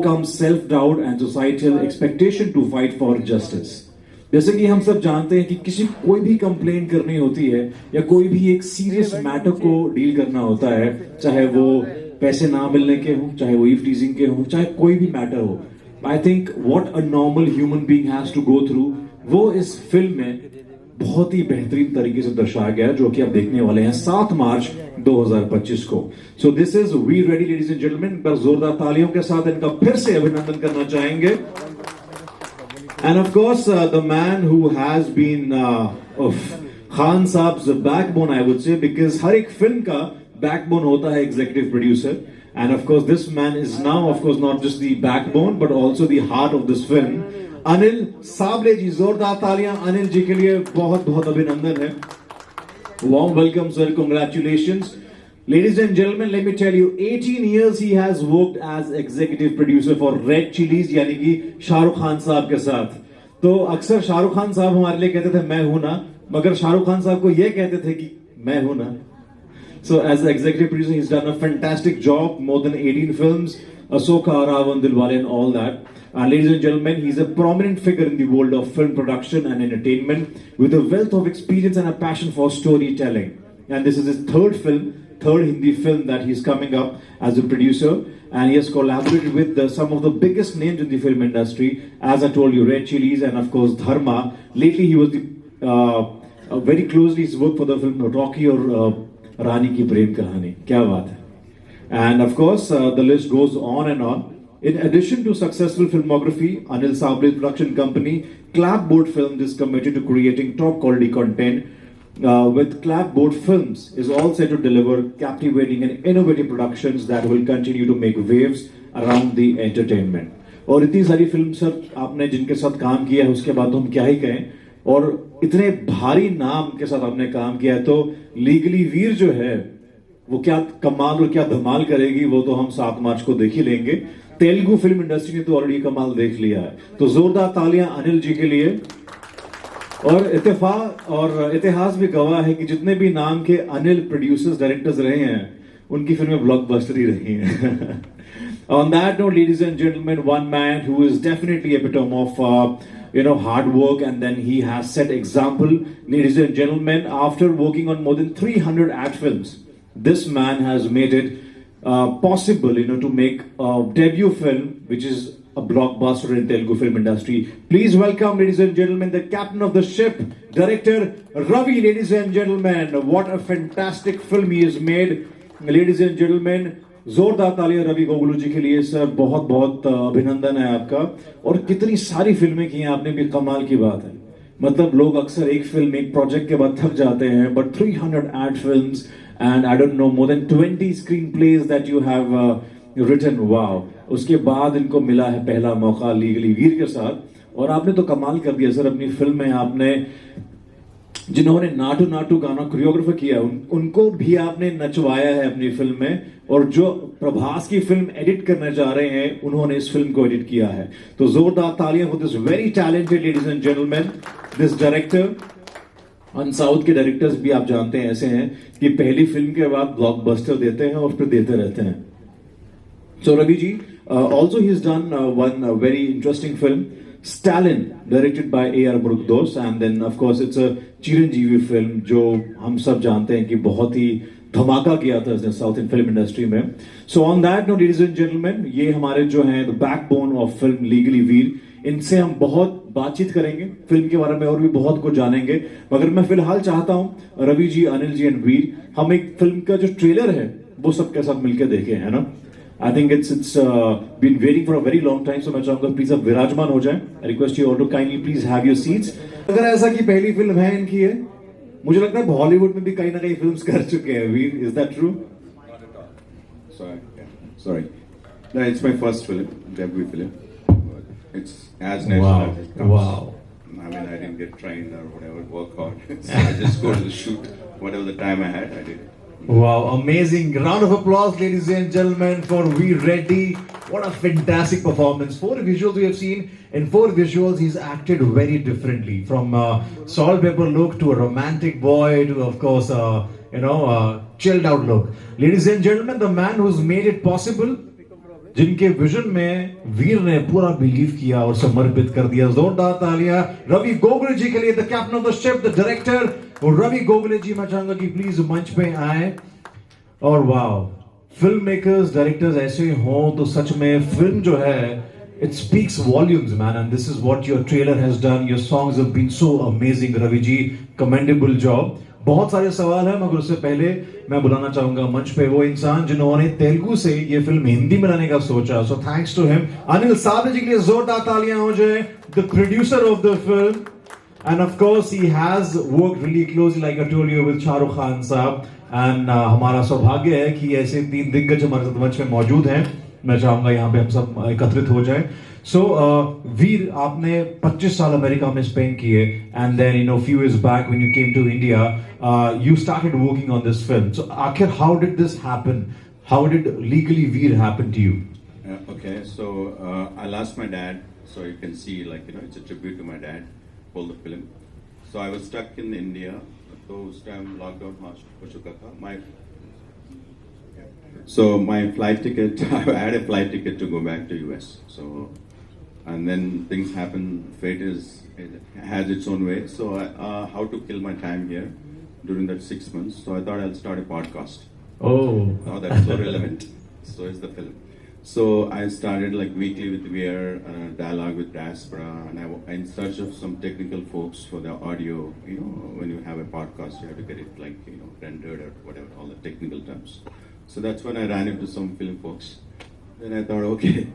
overcome self-doubt and societal expectation to fight for justice. जैसे कि हम सब जानते हैं कि किसी कोई भी कंप्लेन करनी होती है या कोई भी एक सीरियस मैटर को डील करना होता है, चाहे वो पैसे ना मिलने के हो, चाहे वो ईव टीजिंग के हो, चाहे कोई भी मैटर हो, I think what a normal human being has to go through, वो इस फिल्म में बहुत ही बेहतरीन तरीके से दर्शाया गया, जो कि आप देखने वाले हैं 7 मार्च 2025 को. So this is we ready ladies and gentleman. पर जोरदार तालियों के साथ इनका फिर से अभिनंदन करना चाहेंगे. And of course the man who has been Khan साहब्स backbone, I would say, because हर एक फिल्म का बैकबोन होता है executive producer. And of course, this man is now, of course, not just the backbone, but also the heart of this film. Anil Sable ji, जोरदार तालियां अनिल जी के लिए. बहुत बहुत अभिनंदन है. Warm welcome, sir. Congratulations. Ladies and gentlemen, let me tell you, 18 years he has worked as executive producer for Red Chillies, यानी कि शाहरुख खान साहब के साथ. तो अक्सर शाहरुख खान साहब हमारे लिए कहते थे मैं हूं ना, मगर शाहरुख खान साहब को यह कहते थे कि मैं हूं ना. So as the executive producer, he's done a fantastic job, more than 18 films, Asoka, Aravan, Dilwale and all that. And ladies and gentlemen, he's a prominent figure in the world of film production and entertainment with a wealth of experience and a passion for storytelling. And this is his third Hindi film that he's coming up as a producer. And he has collaborated with some of the biggest names in the film industry. As I told you, Red Chillies and of course Dharma. Lately he was very closely, he's worked for the film Rocky or रानी की प्रेम कहानी. क्या बात है. And of course, the list goes on and on. In addition to successful filmography, Anil Sable's production company, Clapboard Films, is committed to creating top quality content. With Clapboard Films, is all set to deliver captivating and innovative productions that will continue to make waves around the entertainment. और इतनी सारी film sir आपने जिनके साथ काम किया है, उसके बाद तो हम क्या ही कहें. और इतने भारी नाम के साथ आपने काम किया है, तो लीगली वीर जो है वो क्या कमाल और क्या धमाल करेगी, वो तो हम 7 मार्च को देख ही लेंगे. तेलुगु फिल्म इंडस्ट्री ने तो ऑलरेडी कमाल देख लिया है. तो जोरदार तालियां अनिल जी के लिए. और इत्तेफाक और इतिहास भी गवाह है कि जितने भी नाम के अनिल प्रोड्यूसर्स डायरेक्टर्स रहे हैं, उनकी फिल्में ब्लॉकबस्टर ही रही हैं. On that note, ladies and gentlemen, one man who is definitely a epitome of hard work, and then he has set example. Ladies and gentlemen, after working on more than 300 ad films, this man has made it possible, to make a debut film, which is a blockbuster in Telugu film industry. Please welcome, ladies and gentlemen, the captain of the ship, director Ravi. Ladies and gentlemen, what a fantastic film he has made. Ladies and gentlemen, जोरदार तालियां रवि गोगलू जी के लिए. Sir बहुत बहुत अभिनंदन है आपका. और कितनी सारी फिल्में की हैं आपने, भी कमाल की बात है. मतलब लोग अक्सर एक फिल्म, एक प्रोजेक्ट के बाद थक जाते हैं, but 300 ad films and I don't know more than 20 screenplays that you have written. Wow. उसके बाद इनको मिला है पहला मौका लीगली वीर के साथ, और आपने तो कमाल कर दिया सर. अपनी फिल्म में आपने जिन्होंने नाटू नाटू गाना कोरियोग्राफर किया, उनको भी आपने नचवाया है अपनी फिल्म में. और जो प्रभास की फिल्म एडिट करने जा रहे हैं, उन्होंने इस फिल्म को एडिट किया है. तो जोरदार तालियां for this very talented, ladies and gentleman, this director. और साउथ के डायरेक्टर्स भी आप जानते हैं ऐसे हैं कि पहली फिल्म के बाद ब्लॉकबस्टर देते हैं और फिर देते रहते हैं. So Ravi ji, also he has done one very interesting film, Stalin, directed by A.R. Murugdose, and then of course it's a Chiranjeevi film जो हम सब जानते हैं कि बहुत ही धमाका किया था इसने साउथ इन फिल्म इंडस्ट्री में. So on that note, ladies and gentlemen, ये हमारे जो हैं the backbone of film legally Veer. इनसे हम बहुत बातचीत करेंगे, फिल्म के बारे में और भी बहुत कुछ जानेंगे. मगर मैं फिलहाल चाहता हूं रवि जी, अनिल जी एंड वीर, हम एक फिल्म का जो ट्रेलर है वो सबके साथ मिलकर देखें, है ना. I think it's been waiting for a very long time, so मैं चाहूंगा प्लीज आप विराजमान हो जाएं. I request you all to kindly please have your seats. अगर ऐसा कि पहली फिल्म है इनकी है, मुझे लगता है बॉलीवुड में भी कहीं ना कहीं फिल्म्स कर चुके हैं वीर. Is that true? Sorry. No, it's my first film, debut film. It's as natural as it comes. Wow. I mean, I didn't get trained or whatever, work hard. So I just go to the shoot, whatever the time I had, I did. Wow, amazing. Round of applause, ladies and gentlemen, for We Ready. What a fantastic performance. 4 visuals we have seen. In 4 visuals, he's acted very differently. From salt pepper look to a romantic boy to, of course, chilled out look. Ladies and gentlemen, the man who's made it possible. जिनके vision में वीर ने पूरा believe किया और समर्पित कर दिया। जोरदार तालियां रवि गोगले जी के लिए, the captain of the ship, the director. और रवि गोगले जी, मैं चाहूंगा कि प्लीज मंच पे आए। और वाह, फिल्म मेकर्स, डायरेक्टर्स ऐसे हों तो सच में फिल्म जो है it speaks volumes, man, and this is what your trailer has done. Your songs have been so amazing, Ravi ji. Commendable job. बहुत सारे सवाल हैं, मगर उससे पहले मैं बुलाना चाहूंगा मंच पे वो इंसान जिन्होंने तेलुगु से ये फिल्म हिंदी में लाने का सोचा। So thanks to him. Anil Sable जी के लिए जोरदार तालियां हो जाए। The producer of the film, and of course he has worked really closely, like I told you, with Shahrukh Khan साहब। And हमारा सौभाग्य है कि ऐसे तीन दिग्गज हमारे साथ मंच में मौजूद हैं। मैं चाहूंगा यहाँ पे हम सब एकत्रित हो जाएं। सो वीर, आपने 25 साल अमेरिका में स्पेंड किए, and then you know few years back when you came to India, you started working on this film. So आखिर how did this happen? How did legally Veer happen to you? Okay, so I'll ask my dad, so you can see, like, you know, it's a tribute to my dad, called the film. So I was stuck in India, so उस time lockdown हो चुका था. So my flight ticket, I had a flight ticket to go back to US. So, and then things happen. Fate has its own way. So how to kill my time here during that 6 months? So I thought I'll start a podcast. Oh, Now that's so relevant. So is the film. So I started like weekly with Veer, dialogue with Diaspora, and I in search of some technical folks for the audio. You know, when you have a podcast, you have to get it like, you know, rendered or whatever, all the technical terms. So that's when I ran into some film folks. Then I thought, okay,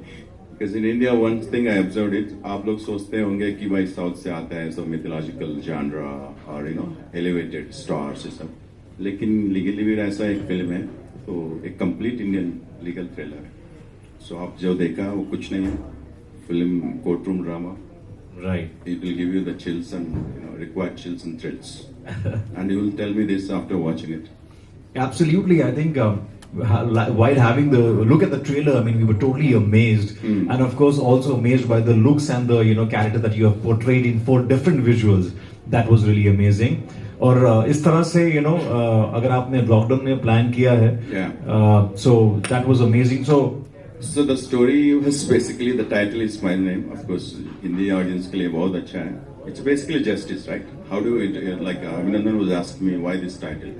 because in India, one thing I observed it, आप लोग सोचते होंगे कि भाई south से आता है, सब mythological genre और you know elevated stars ये सब, लेकिन लीगली भी ऐसा एक फिल्म है, तो एक complete Indian legal thriller है. So आप जो देखा वो कुछ नहीं है, film courtroom drama. right. It will give you the chills and, you know, required chills and thrills. And you will tell me this after watching it. Absolutely, I think while having the look at the trailer, I mean, we were totally amazed, and of course also amazed by the looks and the, you know, character that you have portrayed in 4 different visuals. That was really amazing. और इस तरह से, you know, अगर आपने lockdown में plan किया है, so that was amazing. So the story was basically, the title is my name, of course, Hindi audience के लिए बहुत अच्छा है. It's basically justice, right? How do you, like Abhinandan was asking me why this title?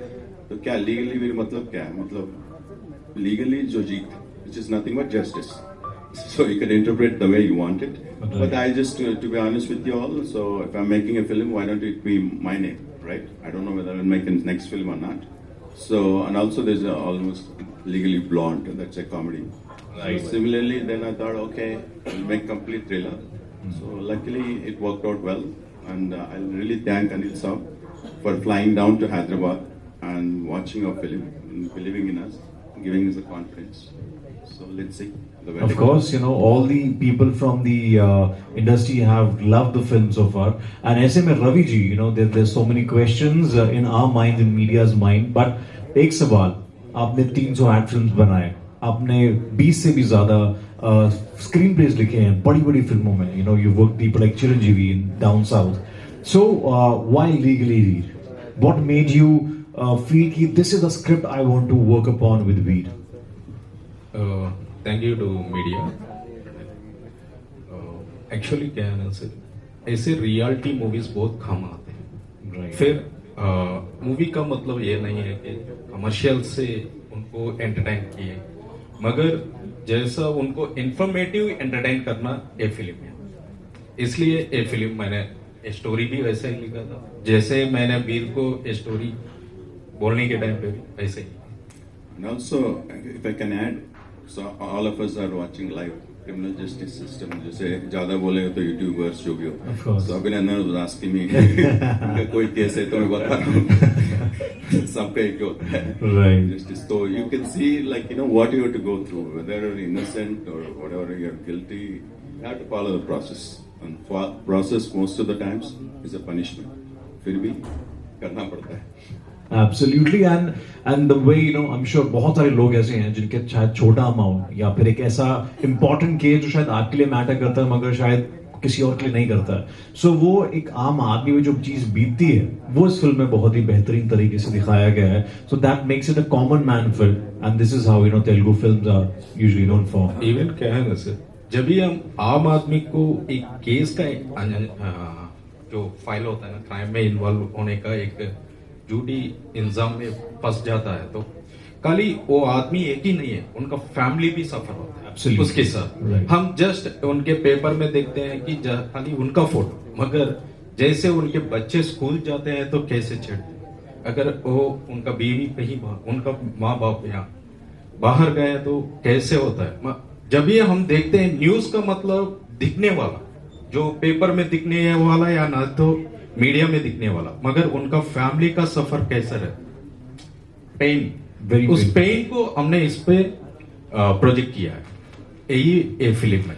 तो क्या legally मेरा मतलब क्या है? मतलब लीगली जो जीत, which is nothing but justice. So you can interpret the way you want it. Okay. But I just, to be honest with you all, so if I'm making a film, why don't it be my name, right? I don't know whether I'll make a next film or not. So, and also there's almost Legally Blonde, that's a comedy. Right. So similarly, then I thought, okay, I'll make complete thriller. So luckily it worked out well, and I'll really thank Anil Saab for flying down to Hyderabad and watching our film and believing in us, giving us the confidence. So let's see. Of course, you know, all the people from the industry have loved the film so far. And ऐसे में Ravi ji, you know, there's so many questions in our minds, in media's mind. But एक सवाल, आपने 308 films बनाए, आपने 20 से भी ज़्यादा स्क्रीन प्लेस लिखे हैं बड़ी-बड़ी फिल्मों में. You know, you worked people like Chiranjeevi in down south. So why Legally Veer? What made you feel कि this is the script I want to work upon with Veer? Thank you to media. Actually क्या है ना sir, ऐसे reality movies बहुत कम आते हैं. Right. फिर movie का मतलब ये नहीं है कि कमर्शियल से उनको एंटरटेन किए, मगर जैसा उनको इंफॉर्मेटिव एंटरटेन करना ये फिल्म है. इसलिए ये फिल्म मैंने स्टोरी भी वैसा ही लिखा था, जैसे मैंने वीर को स्टोरी बोलने के टाइम पे भी वैसे ही. And also, if I can add, so all of us are watching live criminal justice system. जैसे ज़्यादा बोले तो यूट्यूबर्स जो भी हो. So Abhinandan was asking me, कोई केस है तो मैं बता रहा हूँ. सबका एक होता है. Right. Justice. So you can see, like, you know, what you have to go through, whether you're innocent or whatever you're guilty. You have to follow the process. And process most of the times is a punishment. फिर भी करना पड़ता है. Absolutely, and the way, you know, I'm sure बहुत सारे लोग ऐसे हैं जिनके शायद छोटा अमाउंट या फिर एक ऐसा important केस जो शायद आपके लिए मैटर करता है, मगर शायद किसी और के लिए नहीं करता है. सो वो एक आम आदमी में जो चीज बीतती है वो इस फिल्म में बहुत ही बेहतरीन तरीके से दिखाया गया है. So that makes it a common man film and this is how Telugu films are usually known for. Even क्या है ना सर, जब भी हम आम आदमी को एक केस का जो फाइल होता है ना, क्राइम में इन्वॉल्व होने का एक झूठी इंजाम में फंस जाता है, तो खाली वो आदमी एक ही नहीं है, उनका फैमिली भी सफर होता है Absolutely. उसके साथ. Right. हम जस्ट उनके पेपर में देखते हैं कि खाली उनका फोटो, मगर जैसे उनके बच्चे स्कूल जाते हैं तो कैसे छेड़ते हैं, अगर वो उनका बीवी कहीं उनका माँ बाप यहाँ बाहर गए तो कैसे होता है. जब भी हम देखते हैं न्यूज का मतलब दिखने वाला, जो पेपर में दिखने वाला या ना तो मीडिया में दिखने वाला, मगर उनका फैमिली का सफर कैसा रहता, पेन, उस पेन को हमने इस पे प्रोजेक्ट किया है, यही फिल्म में.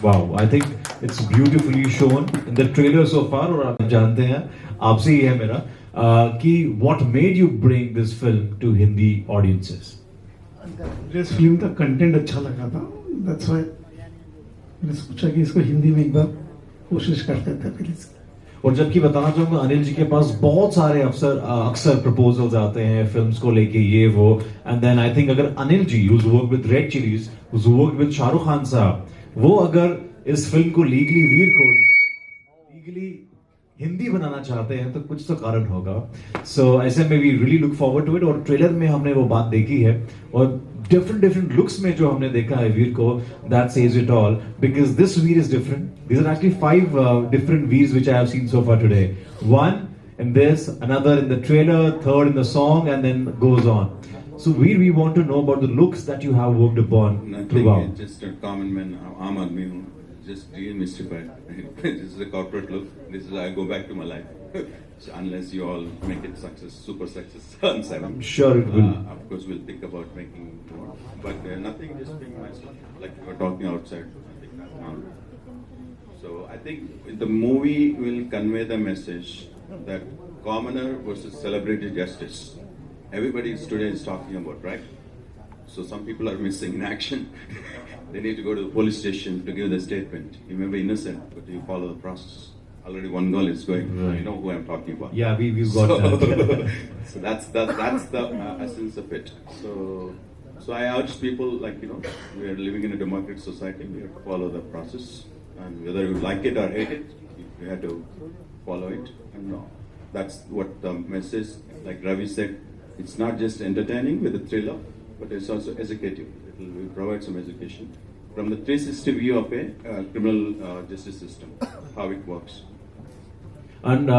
Wow, I think it's beautifully shown in the trailer so far. और आप जानते हैं, आपसे ही है मेरा कि what made you bring this film to Hindi audiences? इस फिल्म का कंटेंट अच्छा लगा था, that's why मैंने सोचा कि इसको हिंदी में एक बार कोशिश करते थे प्लीज. और जबकि बताना चाहूंगा अनिल जी के पास बहुत सारे अक्सर प्रपोजल्स आते हैं फिल्म्स को लेके, ये वो, एंड देन आई थिंक अगर Anil ji who's worked with red chillies, who's worked with Shahrukh Khan साहब, वो अगर इस फिल्म को लीगली वीर को लीगली हिंदी बनाना चाहते हैं तो कुछ तो कारण होगा. सो ऐसे में we really look forward to it. और ट्रेलर में हमने वो बात देखी है और डिफरेंट लुक्स में जो हमने देखा है वीर को, that says it all, because this Veer is different. These are actually 5 different Veers which I have seen so far today. One in this, another in the trailer, third in the song, and then goes on. So we want to know about the looks that you have worked upon Nothing, throughout. just a common man, आम आदमी हूँ, just demystified. This is a corporate look. This is I go back to my life. So unless you all make it super success on 7. I'm sure it will. Of course, we'll think about making more. But nothing, just being myself. Like we were talking outside. So I think the movie will convey the message that commoner versus celebrity justice. Everybody today is talking about, right? So some people are missing in action. They need to go to the police station to give the statement. You may be innocent, but you follow the process. Already one girl is going. Right. You know who I'm talking about. Yeah, we've got that. So that's the essence of it. So I urge people, like, we are living in a democratic society. We have to follow the process, and whether you like it or hate it, you have to follow it. And that's what the message, like Ravi said, it's not just entertaining with a thriller, but it's also educative. It will provide some education from the 360 view of a criminal justice system, how it works. And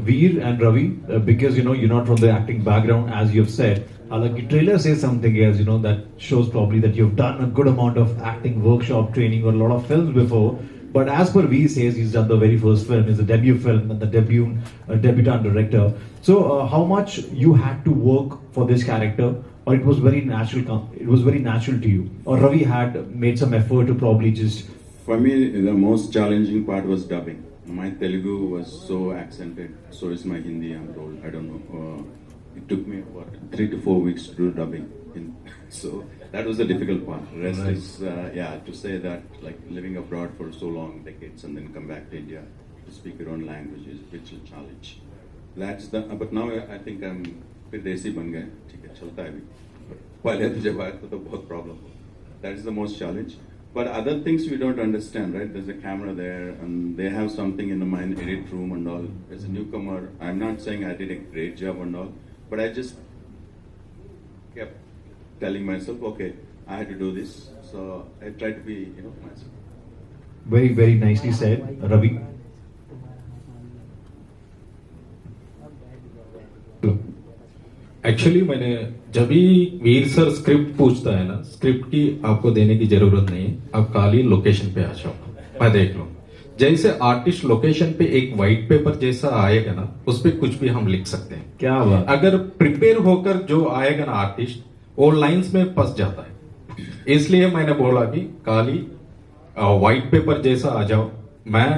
Veer and Ravi, because you're not from the acting background, as you've said, the trailer says something else, that shows probably that you've done a good amount of acting workshop training or a lot of films before. But as per Veer says, he's done the very first film, it's a debut film and the debutant director. So how much you had to work for this character, or it was very natural? It was very natural to you, or Ravi had made some effort to probably just. For me, the most challenging part was dubbing. My Telugu was so accented, so is my Hindi, I'm told. I don't know. It took me, 3 to 4 weeks to do dubbing. So that was the difficult part. The rest Right. is, to say that, like, living abroad for so long, decades, and then come back to India to speak your own language is a bit of a challenge. But now I think I'm फिर देसी बन गए, ठीक है, चलता है अभी. पहले तो जब आया तो बहुत problem. That is the most challenge. But other things we don't understand, right? There's a camera there, and they have something in the mind, edit room and all. As a newcomer, I'm not saying I did a great job and all, but I just kept telling myself, okay, I had to do this. So I tried to be, myself. Very, very nicely said, Ravi. Actually मैंने जब भी वीर sir script पूछता है ना, script की आपको देने की जरूरत नहीं है, आप खाली लोकेशन पे आ जाओ, मैं देख लूँ. जैसे आर्टिस्ट लोकेशन पे एक व्हाइट पेपर जैसा आएगा ना, उस पे कुछ भी हम लिख सकते हैं. क्या बात. अगर प्रिपेयर होकर जो आएगा ना आर्टिस्ट, वो लाइंस में फंस जाता है. इसलिए मैंने बोला कि खाली व्हाइट पेपर जैसा आ जाओ, मैं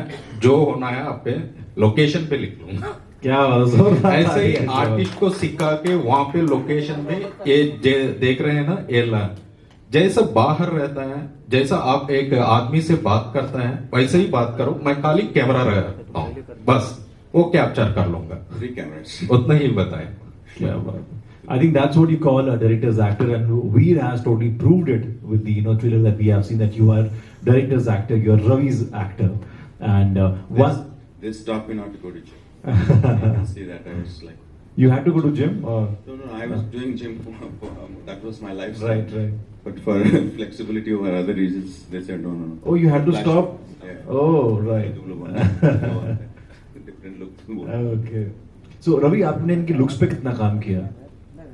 जो होना है आप पे लोकेशन पे लिख लूंगा. क्या ऐसे ही आर्टिस्ट को सिखा के वहां पे लोकेशन में ये देख रहे हैं ना, ये जैसा बाहर रहता है, जैसा आप एक आदमी से बात करता है वैसे ही बात करो। मैं खाली कैमरा रहता हूँ, बस वो कैप्चर कर लूंगा, 3 cameras. उतना ही बताएं। क्या बात है। I think that's what you call a director's actor, and Veer has totally proved it with the trailer that we have seen, that you are director's actor, you are Ravi's actor, and one They stopped me not to go to gym. You can see that I was like, you had to go to gym. Or? no, I was doing gym. That was my lifestyle. Right. But for flexibility or other reasons, they said no. Oh, you had to Flash. stop. Yeah. Oh, right. Different look. Okay. So Ravi, आपने इनके looks पे कितना काम किया?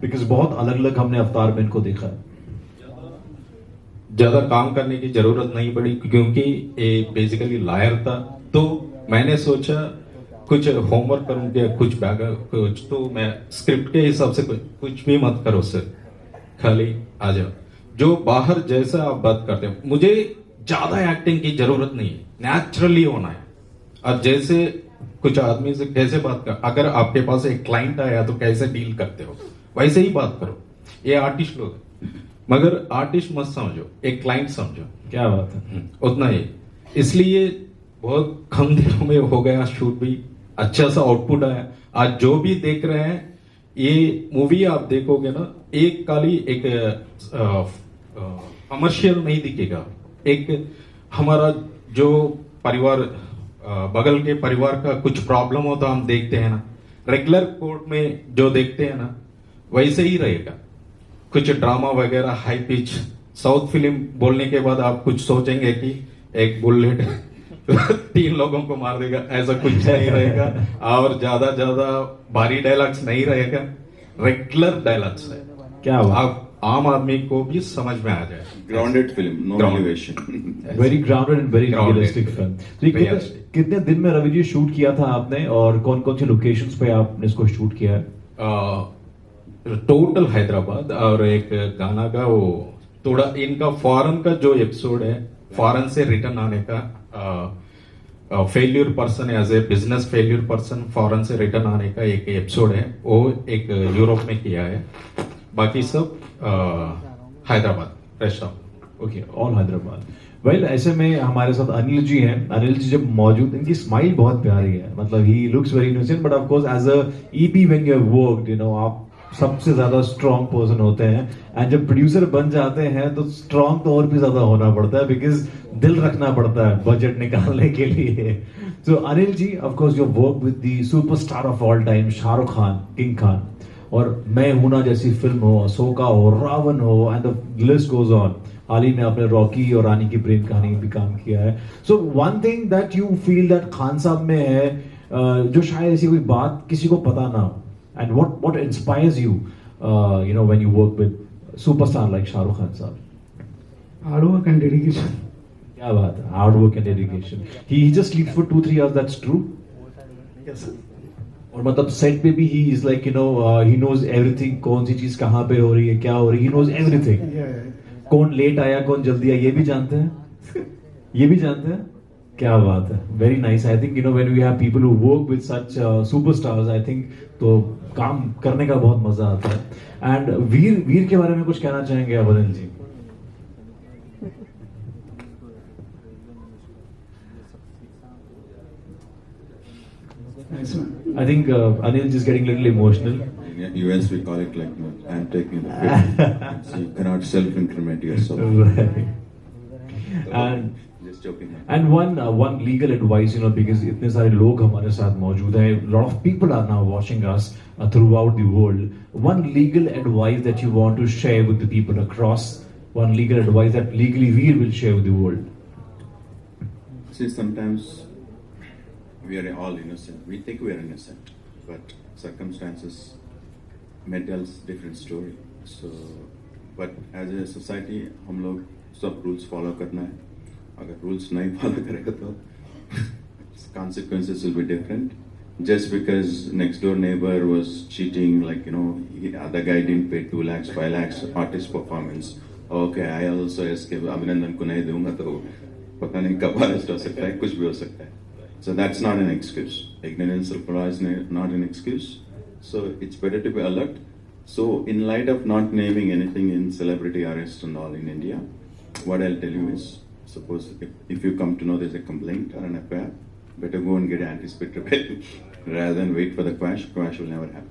Because बहुत अलग-अलग हमने अवतार में इनको देखा है। ज्यादा काम करने की जरूरत नहीं पड़ी क्योंकि ये बेसिकली लायर था, तो मैंने सोचा कुछ होमवर्क करूंगा, कुछ तो मैं स्क्रिप्ट के हिसाब से कुछ भी मत करो सर, खाली आ जाओ। जो बाहर जैसा आप बात करते हो, मुझे ज्यादा एक्टिंग की जरूरत नहीं है, नेचुरली होना है। अब जैसे कुछ आदमी से कैसे बात कर, अगर आपके पास एक क्लाइंट आया तो कैसे डील करते हो, वैसे ही बात करो। ये आर्टिस्ट लोग, मगर आर्टिस्ट मत समझो, एक क्लाइंट समझो। क्या बात है। उतना ही, इसलिए बहुत कम दिनों में हो गया शूट भी, अच्छा सा आउटपुट आया। आज जो भी देख रहे हैं, ये मूवी आप देखोगे ना, एक काली एक कमर्शियल नहीं दिखेगा। एक हमारा जो परिवार, बगल के परिवार का कुछ प्रॉब्लम होता हम देखते हैं ना, रेगुलर कोर्ट में जो देखते हैं ना, वैसे ही रहेगा। कुछ ड्रामा वगैरह हाई पिच, साउथ फिल्म बोलने के बाद आप कुछ सोचेंगे कि एक बुलेट 3 लोगों को मार देगा, ऐसा कुछ नहीं रहेगा। और ज्यादा भारी डायलॉग्स नहीं रहेगा, रेगुलर डायलॉग्स है। क्या बात। आप आम आदमी को भी समझ में आ जाए। Grounded film, no Grounded. elevation. Very grounded and very Grounded. realistic film. तो ये Realistic. कितने दिन में रवि जी शूट किया था आपने, और कौन कौन सी लोकेशंस पे आपने इसको शूट किया है? टोटल हैदराबाद, और एक गाना का वो थोड़ा इनका फॉरेन का जो एपिसोड है, फॉरेन से रिटर्न आने का, failure person as a business failure person foreign से रिटर्न आने का एक एपिसोड है, वो एक यूरोप में किया है। बाकी सब Hyderabad, rest of okay, all Hyderabad. Well, ऐसे में हमारे साथ अनिल जी हैं। अनिल जी जब मौजूद, इनकी स्माइल बहुत प्यारी है, मतलब he looks very innocent, but of course as a EP when you have worked, you know, आप सबसे ज्यादा स्ट्रॉन्ग पर्सन होते हैं, एंड जब प्रोड्यूसर बन जाते हैं तो स्ट्रॉन्ग तो और भी ज्यादा होना पड़ता है, बिकॉज दिल रखना पड़ता है बजट निकालने के लिए। तो Anil ji, of course you work with the superstar of all time, Shahrukh Khan, king Khan, और मैं हूं ना जैसी फिल्म हो, अशोका हो, रावण हो, and the list goes on. हाल ही में आपने रॉकी और रानी की प्रेम कहानी भी काम किया है। So one thing that you feel that Khan साहब में है, जो शायद ऐसी कोई बात किसी को पता ना हो, and what inspires you, you know, when you work with superstar like Shahrukh Khan sahab? Hard work and dedication. क्या बात है, hard work and dedication. He just sleep for 2-3 hours, that's true? Yes sir. और मतलब सेट पे भी he is like, you know, he knows everything, कौन सी चीज कहाँ पे हो रही है, क्या हो रही है, ही नोज एवरीथिंग। कौन लेट आया, कौन जल्दी आया, ये भी जानते हैं। ये भी जानते हैं। क्या बात है, very nice. I think, you know, when we have people who work with such superstars, I think तो काम करने का बहुत मजा आता है। एंड वीर के बारे में कुछ कहना चाहेंगे आप Anil ji? I think Anil is getting a little emotional. In US we call it like, I'm taking the pill. So you cannot self-incriminate yourself. Right. And Just joking. And one legal advice, you know, because इतने सारे लोग हमारे साथ मौजूद हैं, a lot of people are now watching us throughout the world. One legal advice that you want to share with the people across, one legal advice that legally we will share with the world. See, sometimes we are all innocent. We think we are innocent, but circumstances may tell different story. So, but as a society, हम लोग सब rules follow करना है. अगर rules नहीं follow करेगा तो consequences will be different. Just because next door neighbor was cheating, like, you know, other guy didn't pay 2 lakhs, 5 lakhs artist performance. Okay, I also escape. अभिनंदन को नहीं दूंगा तो पता नहीं कब arrest हो सकता है, कुछ भी हो सकता है. So that's not an excuse. Ignorance of law is not an excuse. So it's better to be alert. So, in light of not naming anything in celebrity arrest and all in India, what I'll tell you is, suppose if you come to know there's a complaint or an affair, better go and get anticipatory bail rather than wait for the quash. Quash will never happen.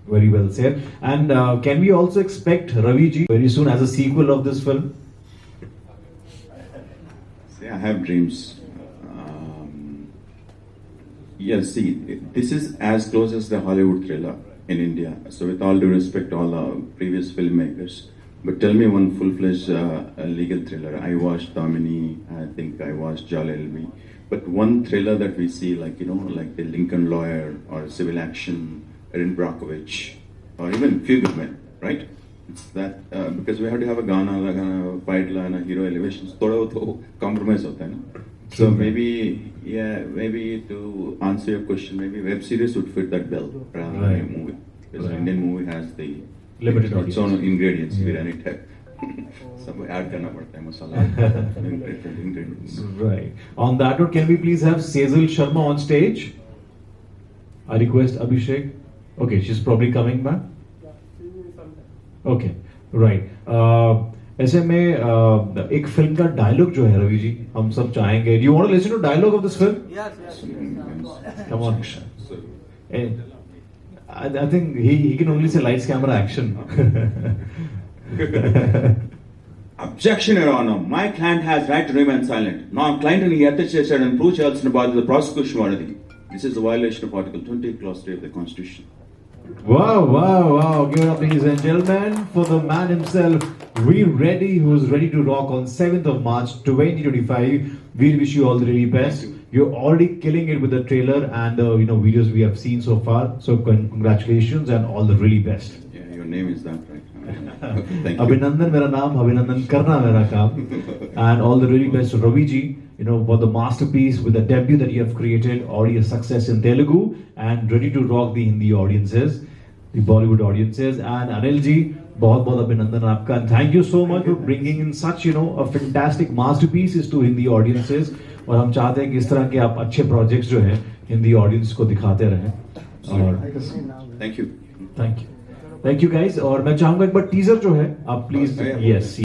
Very well said. And can we also expect Ravi ji very soon as a sequel of this film? See, I have dreams. Yes, see, this is as close as the Hollywood thriller in India. So, with all due respect, all the previous filmmakers, but tell me one full-fledged legal thriller. I watched Damini, I think I watched Jolly LV. But one thriller that we see, like, you know, like the Lincoln Lawyer or Civil Action, Erin Brockovich, or even Few Good Men, right? It's that, because we have to have a Gana, fight, and a hero elevations. Thoda to compromise hota hai na? So maybe, yeah, maybe to answer your question, maybe web series would fit that bill rather than a movie. Because Indian movie has the Limited its own ingredients, biryani type. Some add karna padta hai masala, different ingredients. Right. On that note, can we please have Sejal Sharma on stage? I request Abhishek. Okay, she's probably coming back. Okay, right. ऐसे में एक film का dialogue जो है रवि जी हम सब चाहेंगे. Do you want to listen to dialogue of this film? Yes, yes. Come on. I think he can only say lights, camera, action. Objection, Your Honor. My client has right to remain silent. Now, client and he attaches and prove charges about the prosecution already. This is a violation of Article 20, Clause 3 of the Constitution. Wow, wow, wow. Give it up, ladies and gentlemen, for the man himself, Veer Reddy, who's ready to rock on 7th of March 2025. We wish you all the very best. You're already killing it with the trailer and the videos we have seen so far. So congratulations and all the really best. Yeah, your name is that, right? Thank you. Abhinandan mera naam, Abhinandan karna mera kaam. And all the really best to Ravi ji, for the masterpiece with the debut that you have created, already a success in Telugu and ready to rock the Hindi audiences, the Bollywood audiences. And Anil ji, बहुत बहुत अभिनंदन आपका. And thank you so much for bringing in such a fantastic masterpieces to Hindi audiences. और हम चाहते हैं कि इस तरह के आप अच्छे प्रोजेक्ट्स जो है हिंदी ऑडियंस को दिखाते रहें. और Thank you. Thank you guys. और मैं चाहूंगा एक बार टीजर जो है आप प्लीज. यस